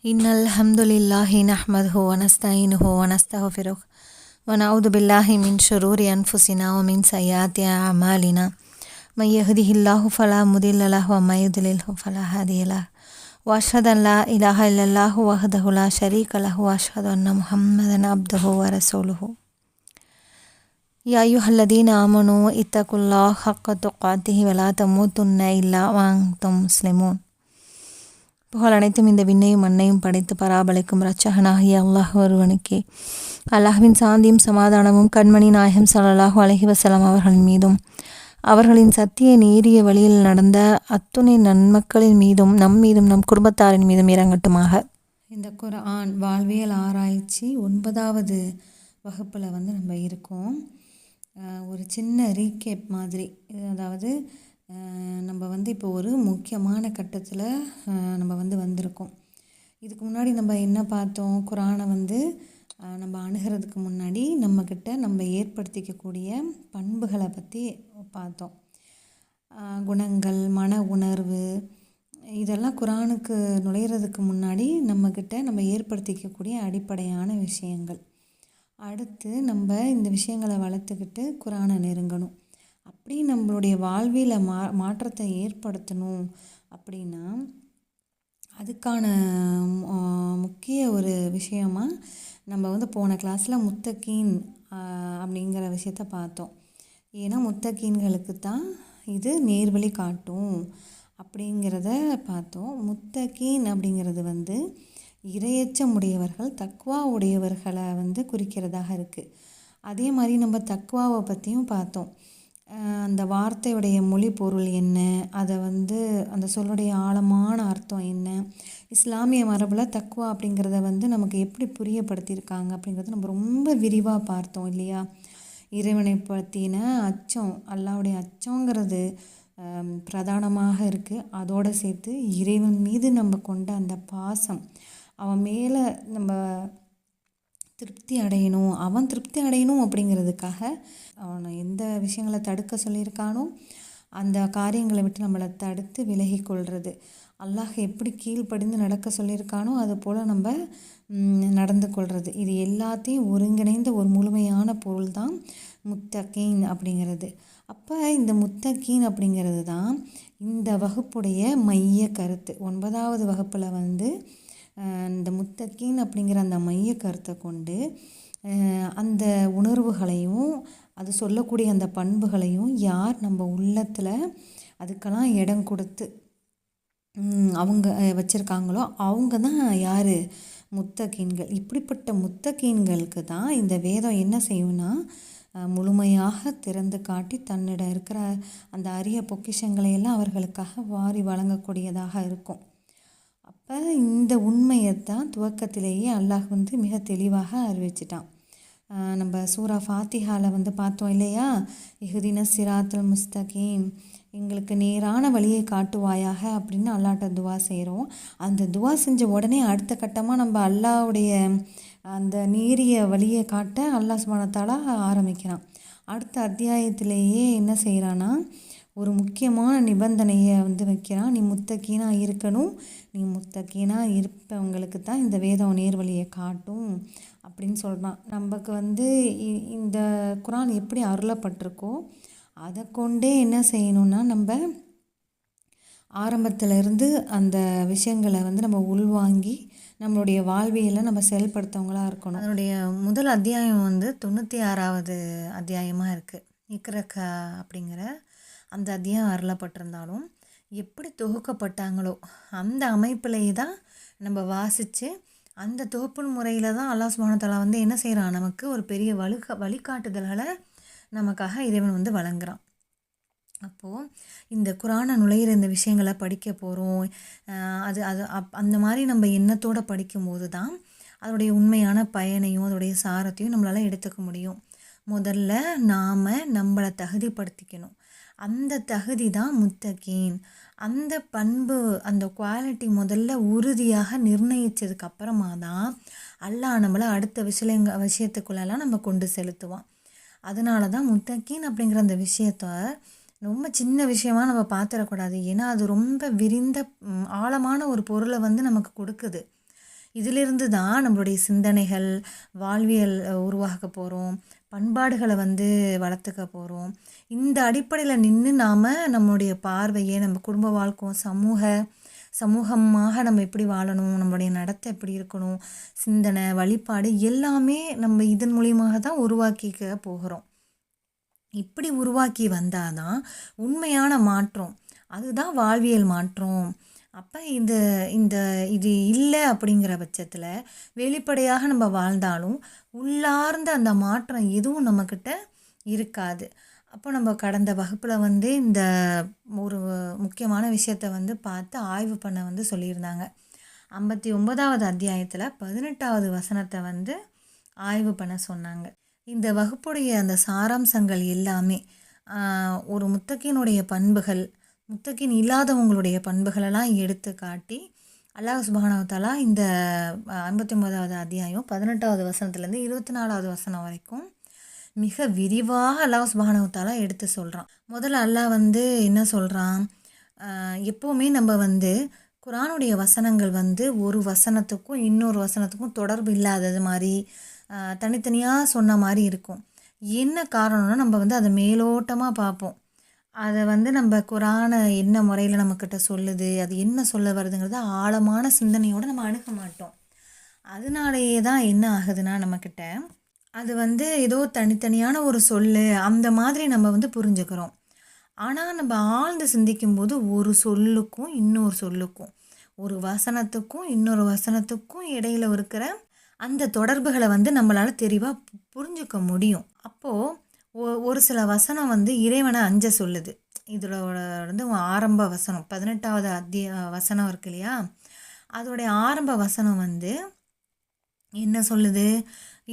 إن الحمد لله نحمده ونستعينه ونستغفره ونعوذ بالله من شرور أنفسنا ومن سيئات أعمالنا من يهده الله فلا مضل له ومن يضلل فلا هادي له وأشهد أن لا إله إلا الله وحده لا شريك له وأشهد أن محمدا عبده ورسوله يا أيها الذين آمنوا اتقوا الله حق تقاته ولا تموتن إلا وأنتم مسلمون. புகழ் அனைத்தும் இந்த விண்ணையும் மண்ணையும் படைத்து பராபலிக்கும் இரட்சகனாகிய அல்லாஹ் ஒருவனுக்கே. அல்லாஹ்வின் சாந்தியும் சமாதானமும் கண்மணி நாயகம் ஸல்லல்லாஹு அலைஹி வஸல்லம் அவர்களின் மீதும் அவர்களின் சத்திய நேரிய வழியில் நடந்த அத்துணை நன்மக்களின் மீதும் நம் மீதும் நம் குடும்பத்தாரின் மீதும் இறங்கட்டுமாக. இந்த குர்ஆன் வாழ்வியல் ஆராய்ச்சி 9வது வகுப்பில் நம்ம இருக்கோம். ஒரு சின்ன ரீகேப் மாதிரி, அதாவது நம்ம இப்போ ஒரு முக்கியமான கட்டத்தில் நம்ம வந்திருக்கோம். இதுக்கு முன்னாடி நம்ம என்ன பார்த்தோம்? குர்ஆனை நம்ம அணுகிறதுக்கு முன்னாடி நம்மக்கிட்ட நம்ம ஏற்படுத்திக்கக்கூடிய பண்புகளை பற்றி பார்த்தோம். குணங்கள், மன உணர்வு, இதெல்லாம் குர்ஆனுக்கு நுழையிறதுக்கு முன்னாடி நம்மக்கிட்ட நம்ம ஏற்படுத்திக்கக்கூடிய அடிப்படையான விஷயங்கள். அடுத்து நம்ம இந்த விஷயங்களை வளர்த்துக்கிட்டு குர்ஆனை நெருங்கணும். அப்படி நம்மளுடைய வாழ்வியல மாற்றத்தை ஏற்படுத்தணும் அப்படின்னா அதுக்கான முக்கிய ஒரு விஷயமாக நம்ம போன கிளாஸில் முத்தகீன் அப்படிங்கிற விஷயத்த பார்த்தோம். ஏன்னா முத்தகீன்களுக்கு தான் இது நேர்வழி காட்டும் அப்படிங்கிறத பார்த்தோம். முத்தகீன் அப்படிங்கிறது இரையச்சம் உடையவர்கள், தக்வா உடையவர்களை குறிக்கிறதாக இருக்குது. அதே மாதிரி நம்ம தக்வாவை பற்றியும் பார்த்தோம். அந்த வார்த்தையுடைய மொழி பொருள் என்ன, அதை அந்த சொல்லுடைய ஆழமான அர்த்தம் என்ன, இஸ்லாமிய மரபில் தக்வா அப்படிங்கிறத நமக்கு எப்படி புரியப்படுத்தியிருக்காங்க அப்படிங்கிறத நம்ம ரொம்ப விரிவாக பார்த்தோம் இல்லையா? இறைவனை பற்றின அச்சம், அல்லாஹ்வுடைய அச்சங்கிறது பிரதானமாக இருக்குது. அதோடு சேர்த்து இறைவன் மீது நம்ம கொண்ட அந்த பாசம், அவன் மேலே நம்ம திருப்தி அடையணும், அவன் திருப்தி அடையணும் அப்படிங்கிறதுக்காக அவனை எந்த விஷயங்களை தடுக்க சொல்லியிருக்கானோ அந்த காரியங்களை விட்டு நம்மளை தடுத்து விலகி கொள்வது, அல்லாஹ் எப்படி கீழ்ப்படிந்து நடக்க சொல்லியிருக்கானோ அது போல் நம்ம நடந்து கொள்வது, இது எல்லாத்தையும் ஒருங்கிணைந்த ஒரு முழுமையான பொருள் தான் முத்தகீன் அப்படிங்கிறது. அப்போ இந்த முத்தகீன் அப்படிங்கிறது தான் இந்த வகுப்புடைய மைய கருத்து. 9வது வகுப்பில் இந்த முத்தகீன் அப்படிங்கிற அந்த மைய கருத்தை கொண்டு அந்த உணர்வுகளையும் அது சொல்லக்கூடிய அந்த பண்புகளையும் யார் நம்ம உள்ளத்தில் அதுக்கெல்லாம் இடம் கொடுத்து அவங்க வச்சுருக்காங்களோ அவங்க தான் யார்? முத்தகீன்கள். இப்படிப்பட்ட முத்தகீன்களுக்கு தான் இந்த வேதம் என்ன செய்யும்னா முழுமையாக திறந்து காட்டி தன்னிடம் இருக்கிற அந்த அரிய பொக்கிஷங்களையெல்லாம் அவர்களுக்காக வாரி வழங்கக்கூடியதாக இருக்கும். அப்போ இந்த உண்மையை தான் துவக்கத்திலேயே அல்லாஹ் மிக தெளிவாக அறிவிச்சிட்டான். நம்ம சூரா ஃபாத்திஹாவில் பார்த்தோம் இல்லையா? இஹ்தின சிராத்துல் முஸ்தகீம், எங்களுக்கு நேரான வழியை காட்டுவாயாக அப்படின்னு அல்லாஹ்ட்ட துவா செய்கிறோம். அந்த துவா செஞ்ச உடனே அடுத்த கட்டமாக நம்ம அல்லாஹ்வுடைய அந்த நேரிய வழியை காட்ட அல்லாஹ் சுப்ஹானஹு வ தஆலா ஆரம்பிக்கிறான். அடுத்த அத்தியாயத்திலேயே என்ன செய்கிறான்னா ஒரு முக்கியமான நிபந்தனையை வைக்கிறான். நீ முத்தகீனாக இருக்கணும், நீ முத்தகீனாக இருப்பவங்களுக்கு தான் இந்த வேதம் நேர்வழியை காட்டும் அப்படின்னு சொல்கிறான். நமக்கு இந்த குர்ஆன் எப்படி அருளப்பட்டிருக்கோ அதை கொண்டே என்ன செய்யணும்னா நம்ம ஆரம்பத்திலேருந்து அந்த விஷயங்களை நம்ம உள்வாங்கி நம்மளுடைய வாழ்வியலை நம்ம செயல்படுத்தவங்களாக இருக்கணும். அதனுடைய முதல் அத்தியாயம் 96வது அத்தியாயமாக இருக்குது. இக்ரக அப்படிங்கிற அந்த அத்தியாயம் அருளப்பட்டிருந்தாலும் எப்படி தொகுக்கப்பட்டாங்களோ அந்த அமைப்பிலேயே தான் நம்ம வாசித்து அந்த தொகுப்பு முறையில் தான் அல்லாஹ் சுப்ஹானஹு வ தஆலா என்ன செய்கிறான், நமக்கு ஒரு பெரிய வழிகாட்டுதல்களை நமக்காக இறைவன் வழங்குறான். அப்போது இந்த குர்ஆனை நுழையிற இந்த விஷயங்களை படிக்க போகிறோம். அது அது அந்த மாதிரி நம்ம எண்ணத்தோடு படிக்கும்போது தான் அதோடைய உண்மையான பயனையும் அதோடைய சாரத்தையும் நம்மளால் எடுத்துக்க முடியும். முதல்ல நாம் நம்மளை தகுதிப்படுத்திக்கணும். அந்த தகுதி தான் முத்தகீன். அந்த பண்பு, அந்த குவாலிட்டி முதல்ல உறுதியாக நிர்ணயித்ததுக்கு அப்புறமா தான் அல்லாஹ் நம்மளை அடுத்த விஷயத்துக்குள்ளெல்லாம் நம்ம கொண்டு செலுத்துவான். அதனால தான் முத்தகீன் அப்படிங்கிற அந்த விஷயத்த ரொம்ப சின்ன விஷயமாக நம்ம பார்த்துடக்கூடாது. ஏன்னா அது ரொம்ப விரிந்த ஆழமான ஒரு பொருளை நமக்கு கொடுக்குது. இதிலிருந்து தான் நம்மளுடைய சிந்தனைகள், வாழ்வியல் உருவாக்க போகிறோம், பண்பாடுகளை வந்து வளர்த்துக்க போகிறோம். இந்த அடிப்படையில் நின்று நாம் நம்மளுடைய பார்வையை நம்ம குடும்ப வாழ்க்கை, சமூகமாக நம்ம எப்படி வாழணும், நம்மளுடைய நடத்தை எப்படி இருக்கணும், சிந்தனை, வழிபாடு எல்லாமே நம்ம இதன் மூலியமாக தான் உருவாக்கிக்க போகிறோம். இப்படி உருவாக்கி வந்தால் தான் உண்மையான மாற்றம், அதுதான் வாழ்வியல் மாற்றம். அப்போ இந்த இந்த இது இல்லை அப்படிங்கிற பட்சத்தில் வெளிப்படையாக நம்ம வாழ்ந்தாலும் உள்ளார்ந்த அந்த மாற்றம் எதுவும் நம்மக்கிட்ட இருக்காது. அப்போ நம்ம கடந்த வகுப்பில் வந்து இந்த ஒரு முக்கியமான விஷயத்தை வந்து பார்த்து ஆய்வு பண்ண வந்து சொல்லியிருந்தாங்க. 59வது அத்தியாயத்தில் 18வது வசனத்தை வந்து ஆய்வு பண்ண சொன்னாங்க. இந்த வகுப்புடைய அந்த சாராம்சங்கள் எல்லாமே ஒரு முத்தகினுடைய பண்புகள், முத்தகின் இல்லாதவங்களுடைய பண்புகளெல்லாம் எடுத்து காட்டி அல்லாஹ் சுப்ஹானஹு வ தஆலா இந்த 59வது அத்தியாயம் 18வது வசனத்துலேருந்து 24வது வசனம் வரைக்கும் மிக விரிவாக அல்லாஹ் சுப்ஹானஹு வ தஆலா எடுத்து சொல்கிறான். முதல்ல அல்லாஹ் வந்து என்ன சொல்கிறான், எப்போவுமே நம்ம வந்து குர்ஆனுடைய வசனங்கள் வந்து ஒரு வசனத்துக்கும் இன்னொரு வசனத்துக்கும் தொடர்பு இல்லாதது மாதிரி தனித்தனியாக சொன்ன மாதிரி இருக்கும். என்ன காரணம்னா நம்ம வந்து அதை மேலோட்டமாக பார்ப்போம். அதை வந்து நம்ம குர்ஆனை என்ன முறையில் நம்மக்கிட்ட சொல்லுது, அது என்ன சொல்ல வருதுங்கிறத ஆழமான சிந்தனையோடு நம்ம அணுக மாட்டோம். அதனாலேயே தான் என்ன ஆகுதுன்னா நம்மக்கிட்ட அது வந்து ஏதோ தனித்தனியான ஒரு சொல்லு அந்த மாதிரி நம்ம வந்து புரிஞ்சுக்கிறோம். ஆனால் நம்ம ஆழ்ந்து சிந்திக்கும்போது ஒரு சொல்லுக்கும் இன்னொரு சொல்லுக்கும், ஒரு வசனத்துக்கும் இன்னொரு வசனத்துக்கும் இடையில் இருக்கிற அந்த தொடர்புகளை வந்து நம்மளால் தெளிவாக புரிஞ்சுக்க முடியும். அப்போது ஒரு சில வசனம் வந்து இறைவனை அஞ்ச சொல்லுது. இதோட வந்து ஆரம்ப வசனம் 18வது வசனம் இருக்கு இல்லையா, அதோடைய ஆரம்ப வசனம் வந்து என்ன சொல்லுது,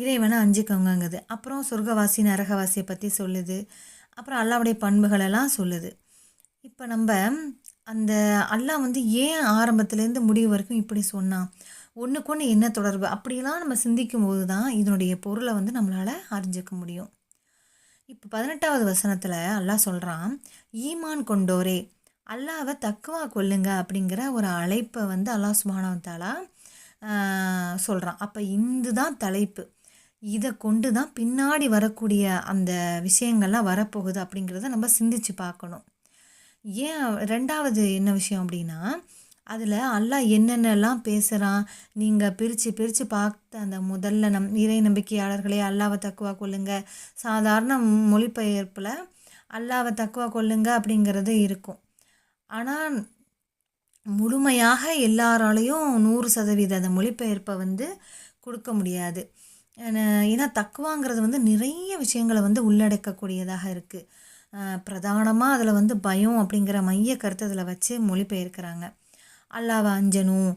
இறைவனை அஞ்சிக்கோங்கங்குது. அப்புறம் சொர்க்கவாசி நரகவாசியை பற்றி சொல்லுது. அப்புறம் அல்லாவுடைய பண்புகளெல்லாம் சொல்லுது. இப்போ நம்ம அந்த அல்லாஹ் வந்து ஏன் ஆரம்பத்துலேருந்து முடிவு வரைக்கும் இப்படி சொன்னான், ஒன்றுக்கு ஒன்று என்ன தொடர்பு, அப்படிலாம் நம்ம சிந்திக்கும் போது தான் இதனுடைய பொருளை வந்து நம்மளால் அறிஞ்சிக்க முடியும். இப்போ 18வது வசனத்தில் அல்லாஹ் சொல்கிறான், ஈமான் கொண்டோரே அல்லாவை தக்குவா கொள்ளுங்க அப்படிங்கிற ஒரு அழைப்பை வந்து அல்லாஹ் சுப்ஹானஹு வ தஆலா சொல்கிறான். அப்போ இதுதான் தலைப்பு. இதை கொண்டு தான் பின்னாடி வரக்கூடிய அந்த விஷயங்கள்லாம் வரப்போகுது அப்படிங்கிறத நம்ம சிந்திச்சு பார்க்கணும். ஏன் ரெண்டாவது என்ன விஷயம் அப்படின்னா, அதில் அல்லாஹ் என்னென்னலாம் பேசுகிறான், நீங்கள் பிரித்து பார்த்த அந்த முதல்ல இறை நம்பிக்கையாளர்களே அல்லாவை தக்குவா கொள்ளுங்க, சாதாரண மொழிபெயர்ப்பில் அல்லாவை தக்குவா கொள்ளுங்க அப்படிங்கிறது இருக்கும். ஆனால் முழுமையாக எல்லாராலையும் 100% அந்த மொழிபெயர்ப்பை வந்து கொடுக்க முடியாது. ஏன்னா தக்குவாங்கிறது வந்து நிறைய விஷயங்களை வந்து உள்ளடக்கக்கூடியதாக இருக்குது. பிரதானமாக அதில் வந்து பயம் அப்படிங்கிற மைய கருத்தை அதில் வச்சு மொழிபெயர்க்கிறாங்க. அல்லாவை அஞ்சணும்,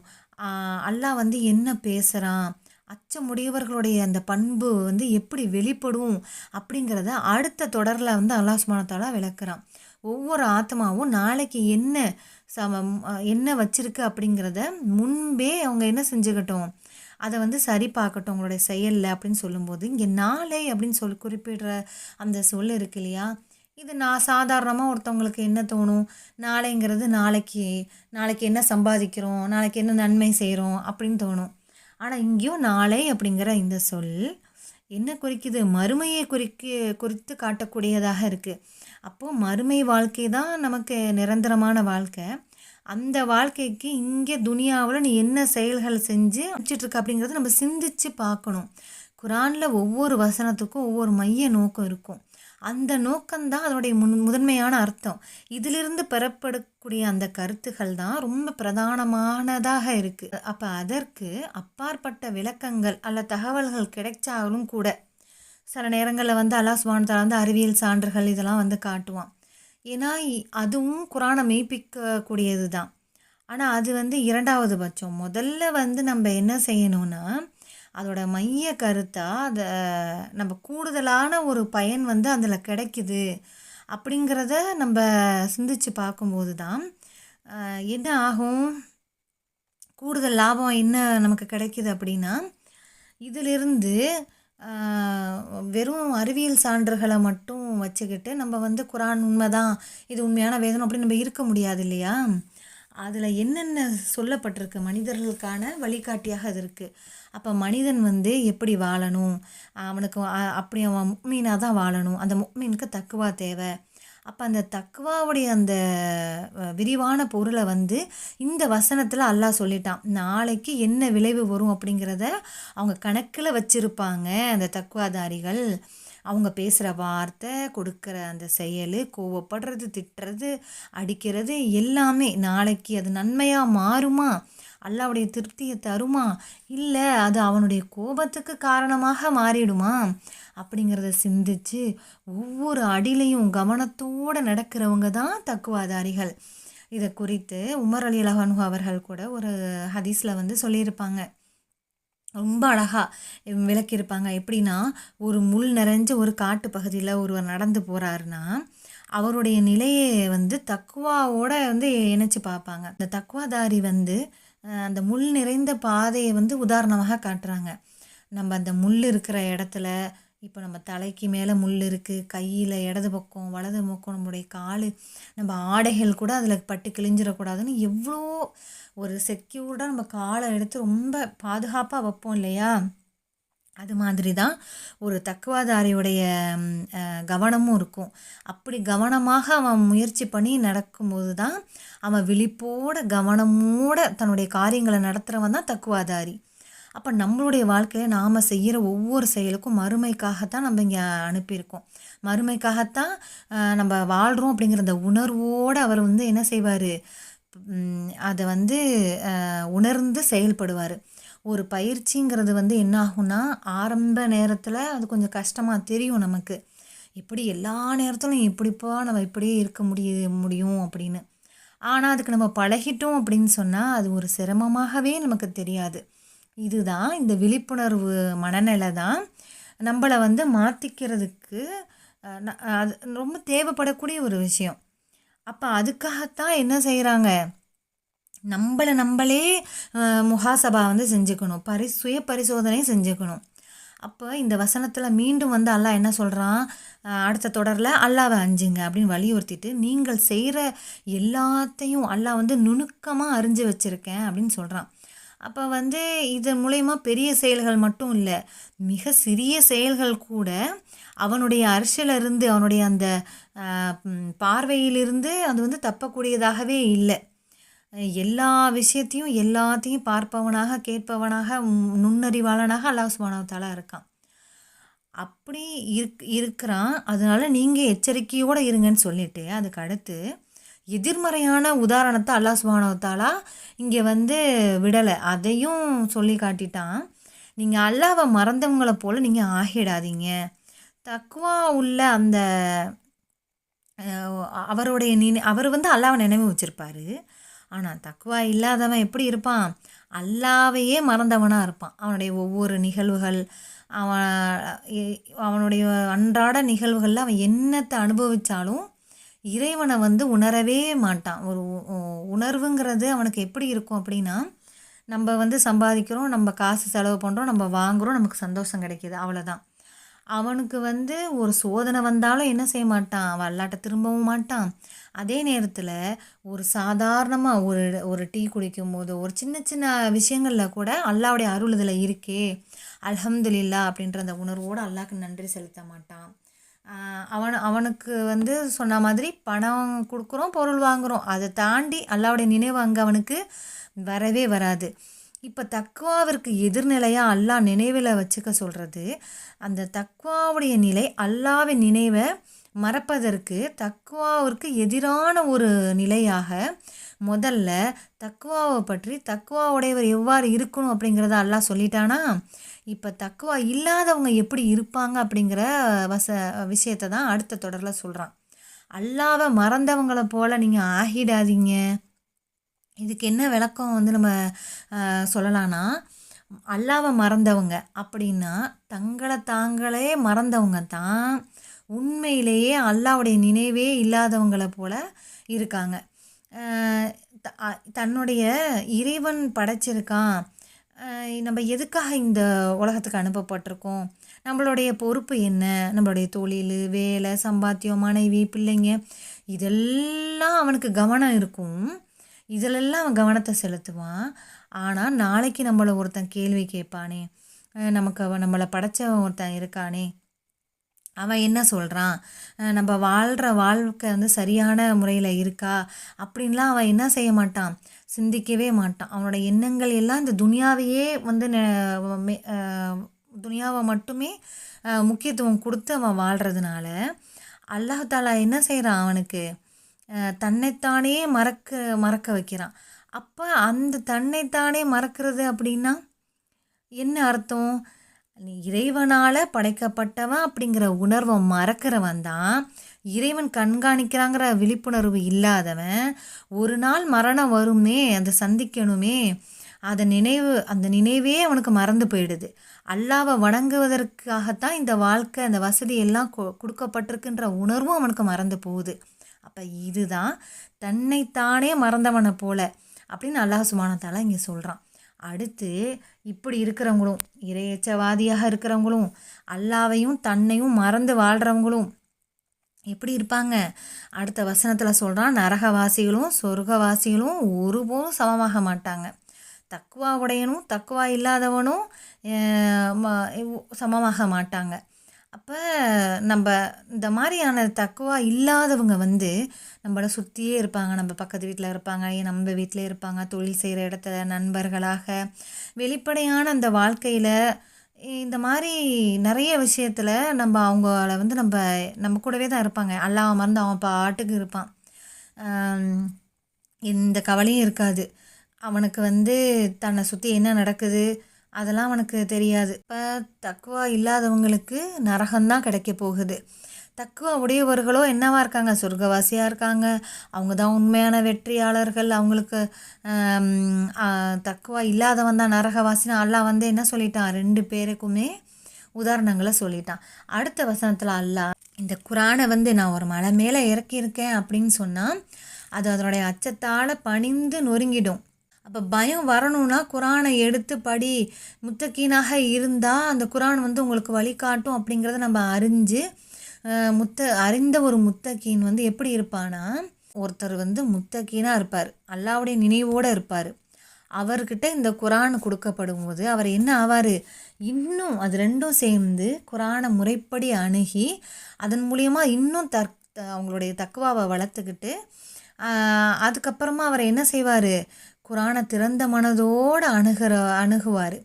அல்லாஹ் வந்து என்ன பேசுகிறான், அச்சமுடையவர்களுடைய அந்த பண்பு வந்து எப்படி வெளிப்படும் அப்படிங்கிறத அடுத்த தொடரில் வந்து அல்லாஹ் சுப்ஹானஹு வ தஆலா விளக்குறான். ஒவ்வொரு ஆத்மாவும் நாளைக்கு என்ன வச்சிருக்கு அப்படிங்கிறத முன்பே அவங்க என்ன செஞ்சுக்கிட்டோம், அதை வந்து சரி பார்க்கட்டும் அவங்களுடைய செயலில் அப்படின்னு சொல்லும்போது, இங்கே நாளை அப்படின்னு குறிப்பிடுற அந்த சொல் இருக்கு இல்லையா, இது நான் சாதாரணமாக ஒருத்தவங்களுக்கு என்ன தோணும், நாளைங்கிறது நாளைக்கு என்ன சம்பாதிக்கிறோம், நாளைக்கு என்ன நன்மை செய்கிறோம் அப்படின்னு தோணும். ஆனால் இங்கேயும் நாளை அப்படிங்கிற இந்த சொல் என்ன குறிக்குது, மறுமையை குறித்து காட்டக்கூடியதாக இருக்குது. அப்போது மறுமை வாழ்க்கை தான் நமக்கு நிரந்தரமான வாழ்க்கை. அந்த வாழ்க்கைக்கு இங்கே துனியாவில் நீ என்ன செயல்கள் செஞ்சு வச்சிட்ருக்க அப்படிங்கிறத நம்ம சிந்திச்சு பார்க்கணும். குர்ஆனில் ஒவ்வொரு வசனத்துக்கும் ஒவ்வொரு மைய நோக்கம் இருக்கும். அந்த நோக்கம்தான் அதனுடைய முதன்மையான அர்த்தம். இதிலிருந்து பெறப்படக்கூடிய அந்த கருத்துக்கள் தான் ரொம்ப பிரதானமானதாக இருக்குது. அப்போ அதற்கு அப்பாற்பட்ட விளக்கங்கள் அல்ல தகவல்கள் கிடைச்சாலும் கூட சில நேரங்களில் வந்து அல்லாஹ் சுப்ஹானஹு வ தஆலா வந்து அறிவியல் சான்றுகள் இதெல்லாம் வந்து காட்டுவான். ஏன்னா அதுவும் குர்ஆனை மெய்ப்பிக்கக்கூடியது தான். ஆனால் அது வந்து இரண்டாவது பட்சம். முதல்ல வந்து நம்ம என்ன செய்யணும்னா, அதோட மைய கருத்தாக அதை நம்ம கூடுதலான ஒரு பயன் வந்து அதில் கிடைக்குது அப்படிங்கிறத நம்ம சிந்திச்சு பார்க்கும்போது தான் என்ன ஆகும், கூடுதல் லாபம் என்ன நமக்கு கிடைக்குது அப்படின்னா, இதிலிருந்து வெறும் அறிவியல் சான்றுகளை மட்டும் வச்சுக்கிட்டு நம்ம வந்து குர்ஆன் உண்மைதான், இது உண்மையான வேதம் அப்படின்னு நம்ம இருக்க முடியாது இல்லையா. அதில் என்னென்ன சொல்லப்பட்டிருக்கு மனிதர்களுக்கான வழிகாட்டியாக அது இருக்குது. அப்போ மனிதன் வந்து எப்படி வாழணும், அவனுக்கு அப்படி அவன் முக்மீனாக தான் வாழணும், அந்த முக்மீனுக்கு தக்குவா தேவை. அப்போ அந்த தக்குவாவுடைய அந்த விரிவான பொருளை வந்து இந்த வசனத்தில் அல்லாஹ் சொல்லிட்டான். நாளைக்கு என்ன விளைவு வரும் அப்படிங்கிறத அவங்க கணக்கில் வச்சுருப்பாங்க அந்த தக்குவாதாரிகள். அவங்க பேசுகிற வார்த்தை, கொடுக்குற அந்த செயல், கோவப்படுறது, திட்டுறது, அடிக்கிறது எல்லாமே நாளைக்கு அது நன்மையாக மாறுமா, அல்லாவுடைய திருப்தியை தருமா, இல்லை அது அவனுடைய கோபத்துக்கு காரணமாக மாறிடுமா அப்படிங்கிறத சிந்திச்சு ஒவ்வொரு அடியிலையும் கவனத்தோடு நடக்கிறவங்க தான் தக்குவாதாரிகள். இதை குறித்து உமர் ரலியல்லாஹு அன்ஹு அவர்கள் கூட ஒரு ஹதீஸில் வந்து சொல்லியிருப்பாங்க. ரொம்ப அழகாக விளக்கியிருப்பாங்க. எப்படின்னா, ஒரு முள் நிறைஞ்ச ஒரு காட்டு பகுதியில் ஒருவர் நடந்து போகிறாருன்னா அவருடைய நிலையை வந்து தக்குவாவோட வந்து இணைச்சி பார்ப்பாங்க. அந்த தக்குவாதாரி வந்து அந்த முள் நிறைந்த பாதையை வந்து உதாரணமாக காட்டுறாங்க. நம்ம அந்த முள் இருக்கிற இடத்துல, இப்போ நம்ம தலைக்கு மேலே முள் இருக்குது, கையில் இடது பக்கம் வலது பக்கம் நம்முடைய கால், நம்ம ஆடைகள் கூட அதில் பட்டு கிழிஞ்சிடக்கூடாதுன்னு எவ்வளோ ஒரு செக்யூர்டாக நம்ம காலை எடுத்து ரொம்ப பாதுகாப்பாக வைப்போம் இல்லையா? அது மாதிரி தான் ஒரு தக்குவாதாரியுடைய கவனமும் இருக்கும். அப்படி கவனமாக அவன் முயற்சி பண்ணி நடக்கும்போது தான் அவன் விழிப்போட கவனமோட தன்னுடைய காரியங்களை நடத்துகிறவன் தான் தக்குவாதாரி. அப்போ நம்மளுடைய வாழ்க்கையில் நாம் செய்கிற ஒவ்வொரு செயலுக்கும் மறுமைக்காகத்தான் நம்ம இங்கே அனுப்பியிருக்கோம். மறுமைக்காகத்தான் நம்ம வாழ்கிறோம் அப்படிங்கிற அந்த உணர்வோடு அவர் வந்து என்ன செய்வார், அதை வந்து உணர்ந்து செயல்படுவார். ஒரு பயிற்சிங்கிறது வந்து என்ன ஆகும்னா, ஆரம்ப நேரத்தில் அது கொஞ்சம் கஷ்டமாக தெரியும் நமக்கு. எப்படி எல்லா நேரத்திலும் எப்படிப்பா நம்ம இப்படியே இருக்க முடியும் அப்படின்னு. ஆனால் அதுக்கு நம்ம பழகிட்டோம் அப்படின்னு சொன்னால் அது ஒரு சிரமமாகவே நமக்கு தெரியாது. இதுதான் இந்த விழிப்புணர்வு மனநிலை தான் நம்மளை வந்து மாற்றிக்கிறதுக்கு அது ரொம்ப தேவைப்படக்கூடிய ஒரு விஷயம். அப்போ அதுக்காகத்தான் என்ன செய்கிறாங்க, நம்மளே முஹாசபா வந்து செஞ்சுக்கணும், சுய பரிசோதனை செஞ்சுக்கணும். அப்போ இந்த வசனத்தில் மீண்டும் வந்து அல்லாஹ் என்ன சொல்கிறான், அடுத்த தொடரில் அல்லாவை அஞ்சுங்க அப்படின்னு வலியுறுத்திட்டு, நீங்கள் செய்கிற எல்லாத்தையும் அல்லாஹ் வந்து நுணுக்கமாக அறிஞ்சு வச்சுருக்கேன் அப்படின்னு சொல்கிறான். அப்போ வந்து இதன் மூலயமா பெரிய செயல்கள் மட்டும் இல்லை, மிக சிறிய செயல்கள் கூட அவனுடைய அரிசிலிருந்து, அவனுடைய அந்த பார்வையிலிருந்து அது வந்து தப்பக்கூடியதாகவே இல்லை. எல்லா விஷயத்தையும் எல்லாத்தையும் பார்ப்பவனாக, கேட்பவனாக, நுண்ணறிவாளனாக அல்லாஹ் சுப்ஹானஹு வ தஆலா இருக்கான். அப்படி இருக்கிறான். அதனால நீங்கள் எச்சரிக்கையோடு இருங்கன்னு சொல்லிட்டு அதுக்கு அடுத்து எதிர்மறையான உதாரணத்தை அல்லாஹ் சுப்ஹானஹு வ தஆலா இங்கே வந்து விடலை, அதையும் சொல்லி காட்டிட்டான். நீங்கள் அல்லாஹ்வை மறந்தவங்களை போல் நீங்கள் ஆகிடாதீங்க. தக்வா உள்ள அந்த அவருடைய அவர் வந்து அல்லாஹ்வை நினைவு வச்சுருப்பார். ஆனால் தக்வா இல்லாதவன் எப்படி இருப்பான், அல்லாவையே மறந்தவனாக இருப்பான். அவனுடைய ஒவ்வொரு நிகழ்வுகள், அவனுடைய அன்றாட நிகழ்வுகளில் அவன் என்னத்தை அனுபவித்தாலும் இறைவனை வந்து உணரவே மாட்டான். ஒரு உணர்வுங்கிறது அவனுக்கு எப்படி இருக்கும் அப்படின்னா, நம்ம வந்து சம்பாதிக்கிறோம், நம்ம காசு செலவு பண்ணுறோம், நம்ம வாங்குகிறோம், நமக்கு சந்தோஷம் கிடைக்கிது, அவ்வளோதான். அவனுக்கு வந்து ஒரு சோதனை வந்தாலும் என்ன செய்ய மாட்டான், அவன் அல்லாட்ட திரும்பவும் மாட்டான். அதே நேரத்தில் ஒரு சாதாரணமாக ஒரு டீ குடிக்கும் போது ஒரு சின்ன சின்ன விஷயங்களில் கூட அல்லாவுடைய அருள் இதில் இருக்கே, அல்ஹம்துலில்லாஹ் அப்படின்ற அந்த உணர்வோடு அல்லாஹ்க்கு நன்றி செலுத்த மாட்டான். அவனுக்கு வந்து சொன்ன மாதிரி பணம் கொடுக்குறோம், பொருள் வாங்குகிறோம், அதை தாண்டி அல்லாவுடைய நினைவு அங்கே அவனுக்கு வரவே வராது. இப்போ தக்வாவிற்கு எதிர்நிலையாக அல்லாஹ் நினைவில் வச்சுக்க சொல்கிறது, அந்த தக்வாவுடைய நிலை அல்லாஹ்வின் நினைவை மறப்பதற்கு தக்வாவிற்கு எதிரான ஒரு நிலையாக முதல்ல தக்வாவை பற்றி, தக்வா உடையவர் எவ்வாறு இருக்கணும் அப்படிங்கிறத அல்லாஹ் சொல்லிட்டானா, இப்போ தக்வா இல்லாதவங்க எப்படி இருப்பாங்க அப்படிங்கிற விஷயத்தை தான் அடுத்த தொடரில் சொல்கிறான். அல்லாவை மறந்தவங்களை போல் நீங்கள் ஆகிடாதீங்க. இதுக்கு என்ன விளக்கம் வந்து நம்ம சொல்லலான்னா, அல்லாவை மறந்தவங்க அப்படின்னா தங்களை தாங்களே மறந்தவங்க தான் உண்மையிலேயே அல்லாவுடைய நினைவே இல்லாதவங்களை போல் இருக்காங்க. தன்னுடைய இறைவன் படைச்சிருக்கான், நம்ம எதுக்காக இந்த உலகத்துக்கு அனுப்பப்பட்டிருக்கோம், நம்மளுடைய பொறுப்பு என்ன, நம்மளுடைய தொழில், வேலை, சம்பாத்தியம், மனைவி, பிள்ளைங்க, இதெல்லாம் அவனுக்கு கவனம் இருக்கும். இதிலெல்லாம் அவன் கவனத்தை செலுத்துவான். ஆனால் நாளைக்கு நம்மளை ஒருத்தன் கேள்வி கேட்பானே, நமக்கு அவன் நம்மளை படைச்சவன் ஒருத்தன் இருக்கானே, அவன் என்ன சொல்கிறான், நம்ம வாழ்கிற வாழ்க்கை வந்து சரியான முறையில் இருக்கா அப்படின்லாம் அவன் என்ன செய்ய மாட்டான், சிந்திக்கவே மாட்டான். அவனோட எண்ணங்கள் எல்லாம் இந்த துனியாவையே வந்து துனியாவை மட்டுமே முக்கியத்துவம் கொடுத்து அவன் வாழ்கிறதுனால அல்லாஹ் தாலா என்ன செய்கிறான், அவனுக்கு தன்னைத்தானே மறக்க வைக்கிறான். அப்போ அந்த தன்னைத்தானே மறக்கிறது அப்படின்னா என்ன அர்த்தம், இறைவனால் படைக்கப்பட்டவன் அப்படிங்கிற உணர்வை மறக்கிறவன் தான் இறைவன் கண்காணிக்கிறாங்கிற விழிப்புணர்வு இல்லாதவன். ஒரு நாள் மரணம் வருமே, அதை சந்திக்கணுமே, அந்த நினைவே அவனுக்கு மறந்து போயிடுது. அல்லாவை வணங்குவதற்காகத்தான் இந்த வாழ்க்கை, அந்த வசதி எல்லாம் கொடுக்கப்பட்டிருக்குன்ற உணர்வும் அவனுக்கு மறந்து போகுது. அப்போ இதுதான் தன்னைத்தானே மறந்தவனை போல அப்படின்னு அல்லாஹ் சுப்ஹானஹு வ தஆலா இங்கே சொல்கிறான். அடுத்து இப்படி இருக்கிறவங்களும், இறையச்சவாதியாக இருக்கிறவங்களும், அல்லாவையும் தன்னையும் மறந்து வாழ்கிறவங்களும் எப்படி இருப்பாங்க, அடுத்த வசனத்தில் சொல்கிறான், நரகவாசிகளும் சொர்க்கவாசிகளும் ஒருபோதும் சமமாக மாட்டாங்க. தக்குவா உடையனும் தக்குவா இல்லாதவனும் சமமாக மாட்டாங்க. அப்போ நம்ம இந்த மாதிரியான தக்குவா இல்லாதவங்க வந்து நம்மளை சுற்றியே இருப்பாங்க. நம்ம பக்கத்து வீட்டில் இருப்பாங்க, நம்ம வீட்டிலே இருப்பாங்க, தொழில் செய்கிற இடத்துல நண்பர்களாக, வெளிப்படையான அந்த வாழ்க்கையில், இந்த மாதிரி நிறைய விஷயத்தில் நம்ம அவங்கள வந்து நம்ம கூடவே தான் இருப்பாங்க. அல்லாஹ் மறந்து அவன் பாட்டுக்கு இருப்பான், எந்த கவலையும் இருக்காது. அவனுக்கு வந்து தன்னை சுற்றி என்ன நடக்குது அதெல்லாம் அவனுக்கு தெரியாது. இப்போ தக்குவா இல்லாதவங்களுக்கு நரகம்தான் கிடைக்க போகுது. தக்குவா உடையவர்களோ என்னவா இருக்காங்க, சொர்க்கவாசியாக இருக்காங்க. அவங்க தான் உண்மையான வெற்றியாளர்கள். அவங்களுக்கு தக்குவா இல்லாதவன் தான் நரகவாசினா அல்லாஹ் வந்து என்ன சொல்லிட்டான், 2 பேருக்குமே உதாரணங்களை சொல்லிட்டான். அடுத்த வசனத்தில் அல்லாஹ் இந்த குரானை வந்து நான் ஒரு மலை மேலே இறக்கியிருக்கேன் அப்படின்னு சொன்னால் அது அதனுடைய அச்சத்தால் பணிந்து நொறுங்கிடும். அப்போ பயம் வரணும்னா குரானை எடுத்து படி, முத்தக்கீனாக இருந்தால் அந்த குரான் வந்து உங்களுக்கு வழிகாட்டும் அப்படிங்கிறத நம்ம அறிந்த ஒரு முத்தக்கீன் வந்து எப்படி இருப்பானா, ஒருத்தர் வந்து முத்தக்கீனாக இருப்பார், அல்லாஹ்வுடைய நினைவோடு இருப்பார். அவர்கிட்ட இந்த குரான் கொடுக்கப்படும் போது அவர் என்ன ஆவார், இன்னும் அது 2ம் சேர்ந்து குரானை முறைப்படி அணுகி அதன் மூலியமா இன்னும் அவங்களுடைய தக்குவாவை வளர்த்துக்கிட்டு அதுக்கப்புறமா அவர் என்ன செய்வார், குரானை திறந்த மனதோடு அணுகுவார்.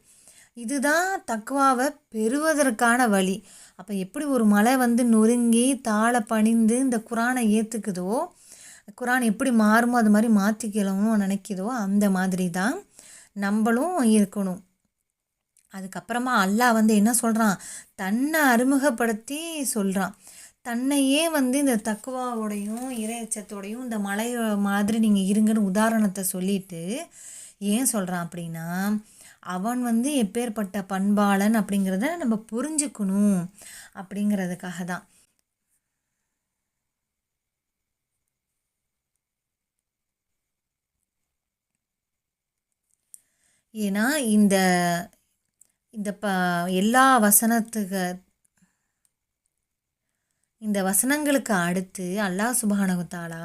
இதுதான் தக்குவாவை பெறுவதற்கான வழி. அப்போ எப்படி ஒரு மலை வந்து நொறுங்கி தாழ பணிந்து இந்த குரானை ஏற்றுக்குதோ, குரான் எப்படி மாறுமோ அது மாதிரி மாற்றிக்கணும்னு நினைக்குதோ, அந்த மாதிரி தான் நம்மளும் இருக்கணும். அதுக்கப்புறமா அல்லாஹ் வந்து என்ன சொல்கிறான், தன்னை அறிமுகப்படுத்தி சொல்கிறான். தன்னையே வந்து இந்த தக்குவாவோடையும் இறையச்சத்தோடையும் இந்த மலை மாதிரி நீங்கள் இருங்கன்னு உதாரணத்தை சொல்லிட்டு ஏன் சொல்கிறான் அப்படின்னா, அவன் வந்து எப்பேற்பட்ட பண்பாளன் அப்படிங்கிறத நம்ம புரிஞ்சுக்கணும் அப்படிங்கிறதுக்காக தான். ஏன்னா இந்த இந்த எல்லா இந்த வசனங்களுக்கு அடுத்து அல்லாஹ் சுப்ஹானஹு வ தஆலா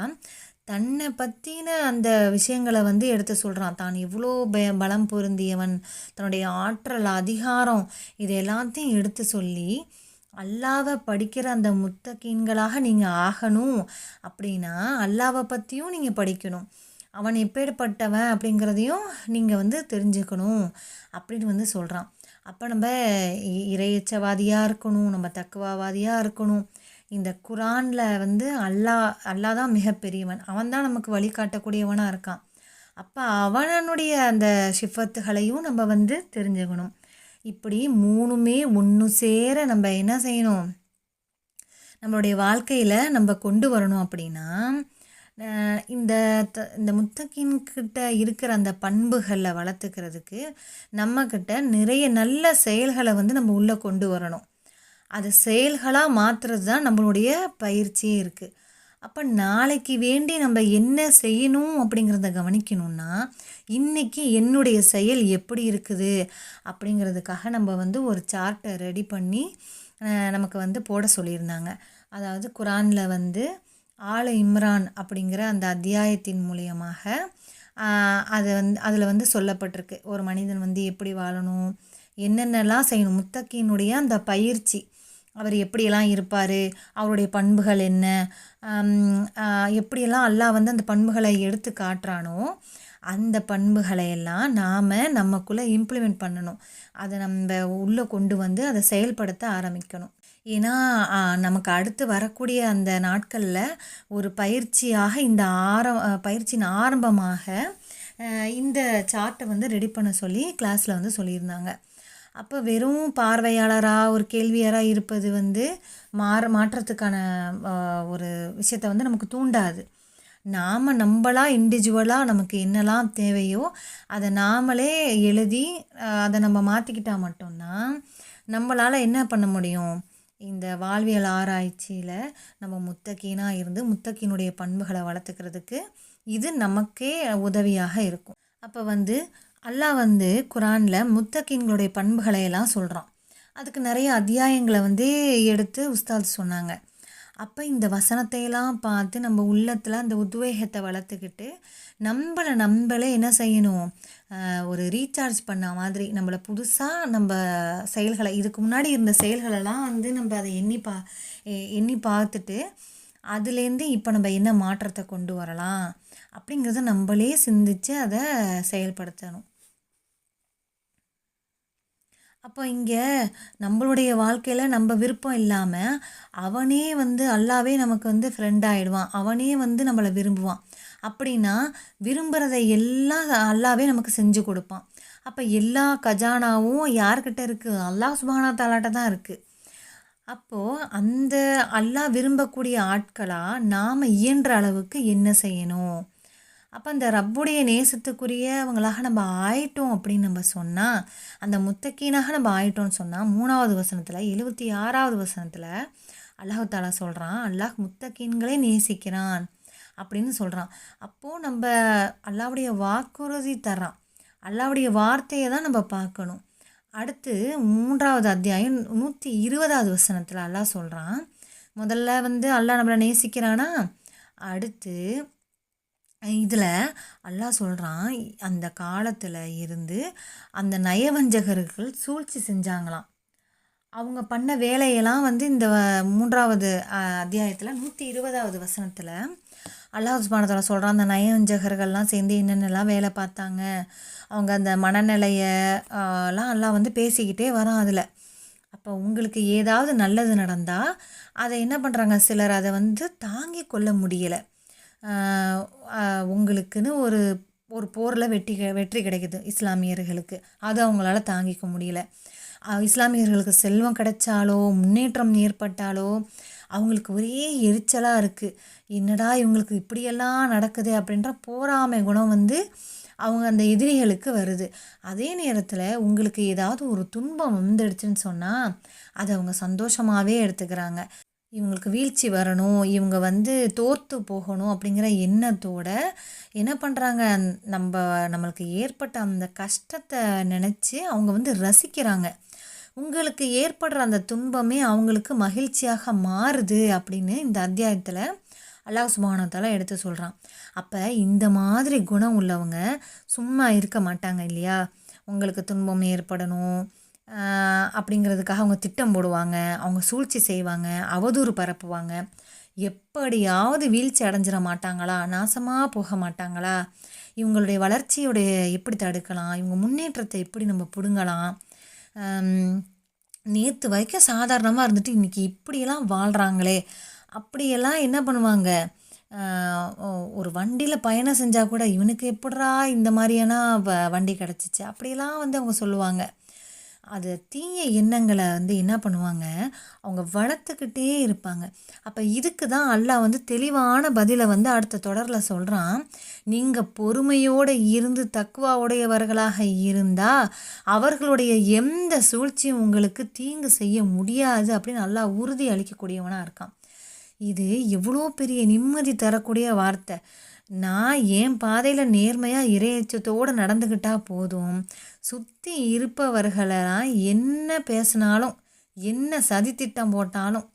தன்னை பற்றின அந்த விஷயங்களை வந்து எடுத்து சொல்கிறான். தான் எவ்வளோ பலம் பொருந்தியவன், தன்னுடைய ஆற்றல், அதிகாரம், இது எல்லாத்தையும் எடுத்து சொல்லி அல்லாவை படிக்கிற அந்த முத்தகீன்களாக நீங்கள் ஆகணும் அப்படின்னா அல்லாவை பற்றியும் நீங்கள் படிக்கணும், அவன் எப்பேற்பட்டவன் அப்படிங்கிறதையும் நீங்கள் வந்து தெரிஞ்சுக்கணும் அப்படின்னு வந்து சொல்கிறான். அப்போ நம்ம இறையச்சவாதியாக இருக்கணும், நம்ம தக்குவாவாதியாக இருக்கணும். இந்த குரானில் வந்து அல்லாஹ் தான் மிகப்பெரியவன், அவன் தான் நமக்கு வழிகாட்டக்கூடியவனாக இருக்கான். அப்போ அவனுடைய அந்த சிஃபத்துகளையும் நம்ம வந்து தெரிஞ்சுக்கணும். இப்படி 3மே ஒன்று சேர நம்ம என்ன செய்யணும், நம்மளுடைய வாழ்க்கையில் நம்ம கொண்டு வரணும். அப்படின்னா இந்த முத்தகீன்கிட்ட இருக்கிற அந்த பண்புகளை வளர்த்துக்கிறதுக்கு நம்மக்கிட்ட நிறைய நல்ல செயல்களை வந்து நம்ம உள்ளே கொண்டு வரணும். அது செயல்களாக மாற்றுறது தான் நம்மளுடைய பயிற்சியே இருக்குது. அப்போ நாளைக்கு வேண்டி நம்ம என்ன செய்யணும் அப்படிங்கிறத கவனிக்கணும்னா, இன்றைக்கி என்னுடைய செயல் எப்படி இருக்குது அப்படிங்கிறதுக்காக நம்ம வந்து ஒரு சார்ட்டை ரெடி பண்ணி நமக்கு வந்து போட சொல்லியிருந்தாங்க. அதாவது குரானில் வந்து ஆல இம்ரான் அப்படிங்கிற அந்த அத்தியாயத்தின் மூலியமாக அதில் சொல்லப்பட்டிருக்கு ஒரு மனிதன் எப்படி வாழணும், என்னென்னலாம் செய்யணும். முத்தக்கினுடைய அந்த பயிற்சி, அவர் எப்படியெல்லாம் இருப்பார், அவருடைய பண்புகள் என்ன, எப்படியெல்லாம் அல்லாஹ் அந்த பண்புகளை எடுத்து காட்டுறானோ அந்த பண்புகளை எல்லாம் நாம் நமக்குள்ளே இம்ப்ளிமெண்ட் பண்ணணும். அதை நம்ம உள்ளே கொண்டு அதை செயல்படுத்த ஆரம்பிக்கணும். ஏன்னா நமக்கு அடுத்து வரக்கூடிய அந்த நாட்களில் ஒரு பயிற்சியாக பயிற்சியின் ஆரம்பமாக இந்த சார்ட்டை ரெடி பண்ண சொல்லி கிளாஸில் சொல்லியிருந்தாங்க. அப்போ வெறும் பார்வையாளராக ஒரு கேள்வியாராக இருப்பது மாற்றத்துக்கான ஒரு விஷயத்தை நமக்கு தூண்டாது. நம்மளாக இண்டிவிஜுவலாக நமக்கு என்னெல்லாம் தேவையோ அதை நாமளே எழுதி அதை நம்ம மாற்றிக்கிட்டால் மட்டும்தான் நம்மளால் என்ன பண்ண முடியும். இந்த வாழ்வியல் ஆராய்ச்சியில் நம்ம முத்தக்கீனாக இருந்து முத்தக்கீனுடைய பண்புகளை வளர்த்துக்கிறதுக்கு இது நமக்கே உதவியாக இருக்கும். அப்போ அல்லாஹ் குரானில் முத்தக்கீன்களுடைய பண்புகளை எல்லாம் சொல்கிறான். அதுக்கு நிறைய அத்தியாயங்களை எடுத்து உஸ்தாத் சொன்னாங்க. அப்போ இந்த வசனத்தையெல்லாம் பார்த்து நம்ம உள்ளத்தில் அந்த உத்வேகத்தை வளர்த்துக்கிட்டு நம்மளே என்ன செய்யணும், ஒரு ரீசார்ஜ் பண்ண மாதிரி நம்மளை புதுசாக நம்ம செயல்களை, இதுக்கு முன்னாடி இருந்த செயல்களெல்லாம் நம்ம அதை எண்ணி பார்த்துட்டு அதுலேருந்து இப்போ நம்ம என்ன மாற்றத்தை கொண்டு வரலாம் அப்படிங்கிறத நம்மளே சிந்தித்து அதை செயல்படுத்தணும். அப்போ இங்கே நம்மளுடைய வாழ்க்கையில் நம்ம விருப்பம் இல்லாமல் அவனே அல்லாவே நமக்கு ஃப்ரெண்ட் ஆகிடுவான். அவனே நம்மளை விரும்புவான். அப்படின்னா விரும்புகிறதை எல்லாம் அல்லாவே நமக்கு செஞ்சு கொடுப்பான். அப்போ எல்லா கஜானாவும் யார்கிட்ட இருக்குது, அல்லாஹ் சுப்ஹானஹு வ தஆலாட்ட தான் இருக்குது. அப்போது அந்த அல்லாஹ் விரும்பக்கூடிய ஆட்களாக நாம் இயன்ற அளவுக்கு என்ன செய்யணும். அப்போ அந்த ரப்புடைய நேசத்துக்குரியவங்களாக நம்ம ஆயிட்டோம் அப்படின்னு நம்ம சொன்னால், அந்த முத்தக்கீனாக நம்ம ஆயிட்டோம்னு சொன்னால் 3வது வசனத்தில் 76வது வசனத்தில் அல்லாஹ் தஆலா சொல்கிறான், அல்லாஹ் முத்தக்கீன்களே நேசிக்கிறான் அப்படின்னு சொல்கிறான். அப்போது நம்ம அல்லாஹ்வுடைய வாக்குறுதி தர்றான், அல்லாஹ்வுடைய வார்த்தையை தான் நம்ம பார்க்கணும். அடுத்து 3வது அத்தியாயம் 120வது வசனத்தில் அல்லாஹ் சொல்கிறான், முதல்ல அல்லாஹ் நம்மளை நேசிக்கிறானா, அடுத்து இதில் அல்லாஹ் சொல்கிறான், அந்த காலத்தில் இருந்து அந்த நயவஞ்சகர்கள் சூழ்ச்சி செஞ்சாங்களாம். அவங்க பண்ண வேலையெல்லாம் இந்த 3வது அத்தியாயத்தில் 120வது வசனத்தில் அல்லாஹ் சுப்ஹானஹு வ தஆலா சொல்கிறான், அந்த நயவஞ்சகர்கள்லாம் சேர்ந்து என்னென்னலாம் வேலை பார்த்தாங்க, அவங்க அந்த மனநிலையெல்லாம் அல்லாஹ் பேசிக்கிட்டே வரான் அதில். அப்போ உங்களுக்கு ஏதாவது நல்லது நடந்தால் அதை என்ன பண்ணுறாங்க, சிலர் அதை தாங்கி கொள்ள முடியலை. உங்களுக்குன்னு ஒரு போரில் வெற்றி கிடைக்குது இஸ்லாமியர்களுக்கு, அது அவங்களால தாங்கிக்க முடியல. இஸ்லாமியர்களுக்கு செல்வம் கிடைச்சாலோ முன்னேற்றம் ஏற்பட்டாலோ அவங்களுக்கு ஒரே எரிச்சலாக இருக்குது. என்னடா இவங்களுக்கு இப்படியெல்லாம் நடக்குது அப்படின்ற போராமை குணம் அவங்க அந்த எதிரிகளுக்கு வருது. அதே நேரத்தில் உங்களுக்கு ஏதாவது ஒரு துன்பம் வந்துடுச்சுன்னு சொன்னால் அதை அவங்க சந்தோஷமாகவே எடுத்துக்கிறாங்க. இவங்களுக்கு வீழ்ச்சி வரணும், இவங்க தோற்று போகணும் அப்படிங்கிற எண்ணத்தோடு என்ன பண்ணுறாங்க, நம்மளுக்கு ஏற்பட்ட அந்த கஷ்டத்தை நினச்சி அவங்க ரசிக்கிறாங்க. உங்களுக்கு ஏற்படுற அந்த துன்பமே அவங்களுக்கு மகிழ்ச்சியாக மாறுது அப்படின்னு இந்த அத்தியாயத்தில் அல்லாஹ் சுப்ஹானஹு வ தஆலா எடுத்து சொல்கிறான். அப்போ இந்த மாதிரி குணம் உள்ளவங்க சும்மா இருக்க மாட்டாங்க இல்லையா. உங்களுக்கு துன்பம் ஏற்படணும் அப்படிங்கிறதுக்காக அவங்க திட்டம் போடுவாங்க, அவங்க சூழ்ச்சி செய்வாங்க, அவதூறு பரப்புவாங்க. எப்படியாவது வீழ்ச்சி அடைஞ்சிட மாட்டாங்களா, நாசமாக போக மாட்டாங்களா, இவங்களுடைய வளர்ச்சியுடைய எப்படி தடுக்கலாம், இவங்க முன்னேற்றத்தை எப்படி நம்ம பிடுங்கலாம், நேற்று வரைக்கும் சாதாரணமாக இருந்துட்டு இன்றைக்கி இப்படியெல்லாம் வாழ்கிறாங்களே அப்படியெல்லாம் என்ன பண்ணுவாங்க, ஒரு வண்டியில் பயணம் செஞ்சால் கூட இவனுக்கு எப்படிரா இந்த மாதிரியான வண்டி கிடச்சிச்சு அப்படியெல்லாம் அவங்க சொல்லுவாங்க. அது தீய எண்ணங்களை என்ன பண்ணுவாங்க, அவங்க வளர்த்துக்கிட்டே இருப்பாங்க. அப்போ இதுக்கு தான் அல்லாஹ் தெளிவான பதிலை அடுத்த தொடரில் சொல்கிறான், நீங்கள் பொறுமையோடு இருந்து தக்வாவுடையவர்களாக இருந்தால் அவர்களுடைய எந்த சூழ்ச்சியும் உங்களுக்கு தீங்கு செய்ய முடியாது அப்படின்னு அல்லாஹ் உறுதி அளிக்கக்கூடியவனாக இருக்கான். இது எவ்வளோ பெரிய நிம்மதி தரக்கூடிய வார்த்தை. நான் என் பாதையில் நேர்மையாக இறையச்சத்தோடு நடந்துக்கிட்டால் போதும், சுற்றி இருப்பவர்களெல்லாம் என்ன பேசினாலும் என்ன சதித்திட்டம் போட்டாலும்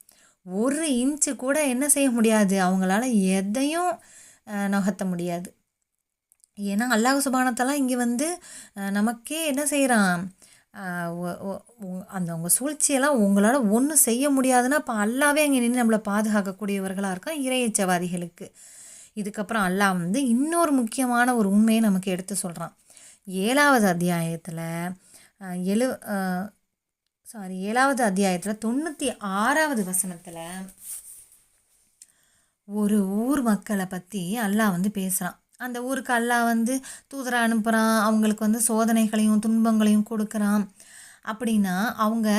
ஒரு இன்ச்சு கூட என்ன செய்ய முடியாது, அவங்களால எதையும் நகர்த்த முடியாது. ஏன்னா அல்லாஹ் சுபானத்தெல்லாம் இங்கே வந்து நமக்கே என்ன செய்கிறான், அந்த உங்கள் சூழ்ச்சியெல்லாம் உங்களால் ஒன்றும் செய்ய முடியாதுன்னா அப்போ அல்லாவே அங்கே நின்று நம்மளை பாதுகாக்கக்கூடியவர்களாக இருக்கான் இறையச்சவாதிகளுக்கு. இதுக்கப்புறம் அல்லாஹ் வந்து இன்னொரு முக்கியமான ஒரு உண்மையை நமக்கு எடுத்து சொல்கிறான். 7வது அத்தியாயத்தில் 7வது அத்தியாயத்தில் 96வது வசனத்தில் ஒரு ஊர் மக்களை பற்றி அல்லாஹ் வந்து பேசுகிறான். அந்த ஊருக்கு அல்லாஹ் வந்து தூதரை அனுப்புகிறான், அவங்களுக்கு வந்து சோதனைகளையும் துன்பங்களையும் கொடுக்குறான். அப்படின்னா அவங்க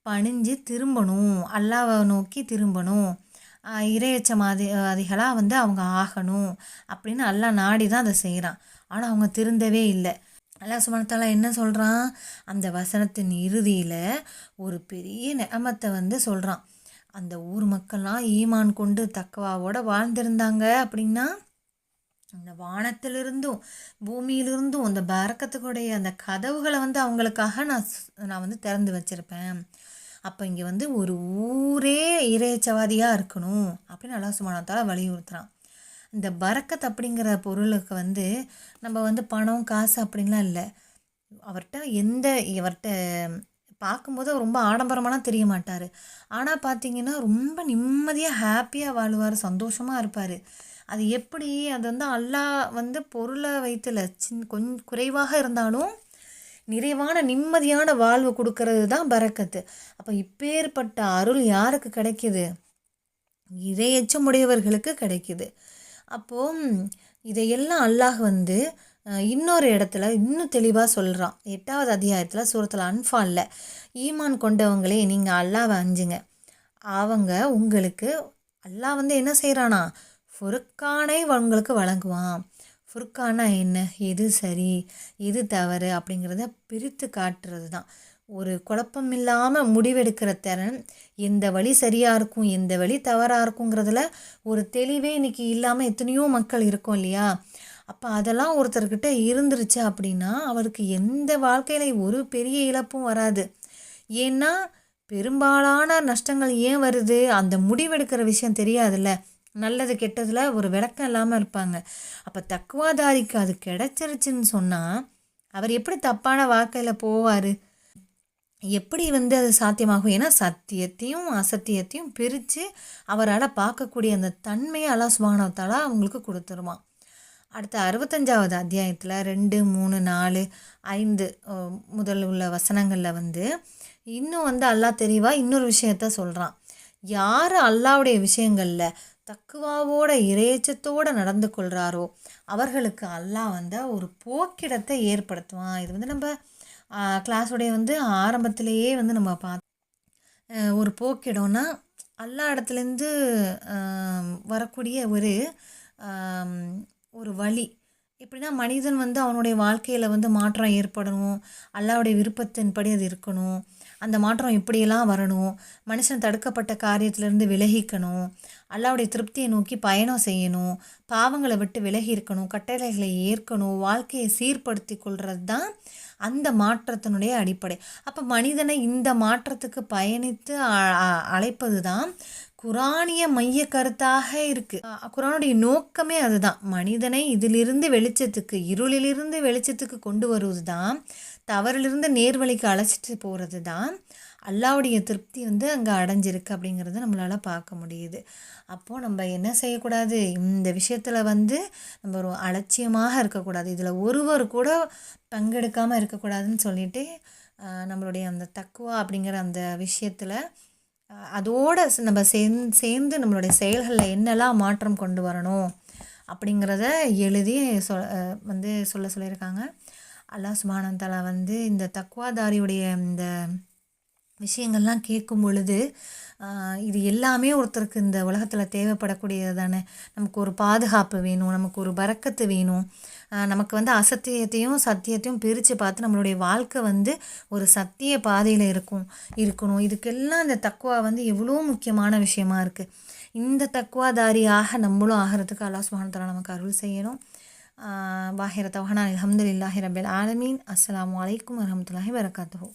பணிஞ்சு திரும்பணும், அல்லாவை நோக்கி திரும்பணும், இறையச்சவாதிகளாக வந்து அவங்க ஆகணும் அப்படின்னு அல்லாஹ் நாடி தான் அதை செய்கிறான். ஆனால் அவங்க திருந்தவே இல்லை. அல்லாஹ் சுப்ஹானஹு வ தஆலா என்ன சொல்கிறான், அந்த வசனத்தின் இறுதியில் ஒரு பெரிய நிஅமத்தை வந்து சொல்கிறான். அந்த ஊர் மக்கள்லாம் ஈமான் கொண்டு தக்வாவோட வாழ்ந்திருந்தாங்க அப்படின்னா அந்த வானத்திலிருந்தும் பூமியிலிருந்தும் அந்த பரக்கத்துக்குடைய அந்த கதவுகளை வந்து அவங்களுக்காக நான் வந்து திறந்து வச்சுருப்பேன். அப்போ இங்கே வந்து ஒரு ஊரே இறையச்சவாதியாக இருக்கணும் அப்படின்னு அல்லாஹ் சுப்ஹானஹு வ தஆலா வலியுறுத்துகிறான். இந்த பரக்கத் அப்படிங்கிற பொருளுக்கு வந்து நம்ம வந்து பணம் காசு அப்படின்லாம் இல்லை. இவர்கிட்ட பார்க்கும்போது ரொம்ப ஆடம்பரமாலாம் தெரிய மாட்டார். ஆனால் பார்த்தீங்கன்னா ரொம்ப நிம்மதியாக ஹாப்பியாக வாழ்வார், சந்தோஷமாக இருப்பார். அது எப்படி, அது வந்து அல்லாஹ் வந்து பொருளை வைத்துல கொஞ்சம் குறைவாக இருந்தாலும் நிறைவான நிம்மதியான வாழ்வு கொடுக்கறது தான் பரக்கத்து. அப்போ இப்பேற்பட்ட அருள் யாருக்கு கிடைக்கிது, இறையச்சமுடையவர்களுக்கு கிடைக்கிது. அப்போது இதையெல்லாம் அல்லாஹ் வந்து இன்னொரு இடத்துல இன்னும் தெளிவாக சொல்கிறான். 8வது அத்தியாயத்தில் சூரத்துல் அன்ஃபாலில், ஈமான் கொண்டவங்களே நீங்கள் அல்லாவை அஞ்சுங்க, அவங்க உங்களுக்கு அல்லாஹ் வந்து என்ன செய்கிறானா ஃபுர்கானை உங்களுக்கு வழங்குவான். ஃபுர்கானா என்ன, எது சரி எது தவறு அப்படிங்கிறத பிரித்து காட்டுறது தான். ஒரு குழப்பம் இல்லாமல் முடிவெடுக்கிற திறன், எந்த வழி சரியாக இருக்கும் எந்த வழி தவறாக இருக்குங்கிறதுல ஒரு தெளிவே இன்றைக்கி இல்லாமல் எத்தனையோ மக்கள் இருக்கும் இல்லையா. அப்போ அதெல்லாம் ஒருத்தர்கிட்ட இருந்துருச்சு அப்படின்னா அவருக்கு எந்த வாழ்க்கையில் ஒரு பெரிய இழப்பும் வராது. ஏன்னா பெரும்பாலான நஷ்டங்கள் ஏன் வருது, அந்த முடிவெடுக்கிற விஷயம் தெரியாதுல்ல, நல்லது கெட்டதில் ஒரு விளக்கம் இல்லாமல் இருப்பாங்க. அப்போ தக்குவாதாரிக்கு அது கிடைச்சிருச்சுன்னு சொன்னால் அவர் எப்படி தப்பான வாழ்க்கையில் போவார், எப்படி வந்து அது சாத்தியமாகும்? ஏன்னா சத்தியத்தையும் அசத்தியத்தையும் பிரித்து அவரால் பார்க்கக்கூடிய அந்த தன்மையை அல்லாஹ் சுப்ஹானஹு வ தஆலா அவங்களுக்கு கொடுத்துருவான். அடுத்த 65வது அத்தியாயத்தில் 2, 3, 4, 5 முதல் உள்ள வசனங்களில் வந்து இன்னும் வந்து அல்லாஹ் தெளிவாக இன்னொரு விஷயத்த சொல்கிறான். யார் அல்லாஹ்வுடைய விஷயங்களில் தக்குவாவோட இறையச்சத்தோடு நடந்து கொள்கிறாரோ அவர்களுக்கு அல்லாஹ் வந்து ஒரு போக்கிடத்தை ஏற்படுத்துவான். இது வந்து நம்ம கிளாஸுடைய வந்து ஆரம்பத்திலேயே வந்து நம்ம ஒரு போக்கிடம்னா அல்லாஹ் இடத்துலேருந்து வரக்கூடிய ஒரு வழி. எப்படின்னா மனிதன் வந்து அவனுடைய வாழ்க்கையில் வந்து மாற்றம் ஏற்படணும், அல்லாஹ்வுடைய விருப்பத்தின்படி அது இருக்கணும், அந்த மாற்றம் இப்படியெல்லாம் வரணும், மனுஷன் தடுக்கப்பட்ட காரியத்திலேருந்து விலகிக்கணும், அல்லாஹ்வுடைய திருப்தியை நோக்கி பயணம் செய்யணும், பாவங்களை விட்டு விலகி இருக்கணும், கட்டளைகளை ஏற்கணும், வாழ்க்கையை சீர்படுத்தி கொள்வது தான் அந்த மாற்றத்தினுடைய அடிப்படை. அப்போ மனிதனை இந்த மாற்றத்துக்கு பயணித்து அழைப்பது தான் குரானிய மைய கருத்தாக இருக்குது. குரானுடைய நோக்கமே அதுதான். மனிதனை இதிலிருந்து வெளிச்சத்துக்கு, இருளிலிருந்து வெளிச்சத்துக்கு கொண்டு வருவது தான், தவறிலிருந்து நேர்வழிக்கு அழைச்சிட்டு போகிறது தான் அல்லாஹ்வுடைய திருப்தி வந்து அங்கே அடைஞ்சிருக்கு அப்படிங்கிறத நம்மளால் பார்க்க முடியுது. அப்போது நம்ம என்ன செய்யக்கூடாது, இந்த விஷயத்தில் வந்து நம்ம ஒரு அலட்சியமாக இருக்கக்கூடாது, இதில் ஒருவர் கூட பங்கெடுக்காமல் இருக்கக்கூடாதுன்னு சொல்லிட்டு நம்மளுடைய அந்த தக்குவா அப்படிங்கிற அந்த விஷயத்தில் அதோடு நம்ம சேர்ந்து நம்மளுடைய செயல்களில் என்னெல்லாம் மாற்றம் கொண்டு வரணும் அப்படிங்கிறத எழுதி சொல்லியிருக்காங்க. அல்லாஹ் சுப்ஹானஹு வ தஆலா வந்து இந்த தக்குவாதாரியுடைய இந்த விஷயங்கள்லாம் கேட்கும் பொழுது இது எல்லாமே ஒருத்தருக்கு இந்த உலகத்தில் தேவைப்படக்கூடியது தானே. நமக்கு ஒரு பாதுகாப்பு வேணும், நமக்கு ஒரு பரக்கத்து வேணும், நமக்கு வந்து அசத்தியத்தையும் சத்தியத்தையும் பிரித்து பார்த்து நம்மளுடைய வாழ்க்கை வந்து ஒரு சத்திய பாதையில் இருக்கணும். இதுக்கெல்லாம் இந்த தக்குவா வந்து எவ்வளோ முக்கியமான விஷயமா இருக்குது. இந்த தக்குவாதாரியாக நம்மளும் ஆகிறதுக்கு அல்லாஹ் சுப்ஹானஹு வ தஆலா நமக்கு அருள் செய்யணும். வாஹிர தவ்ஹானா அல்ஹம்துலில்லாஹி ரப்பில் ஆலமீன். அஸ்ஸலாமு அலைக்கும் வரஹ்மத்துல்லாஹி வபரகாத்துஹு.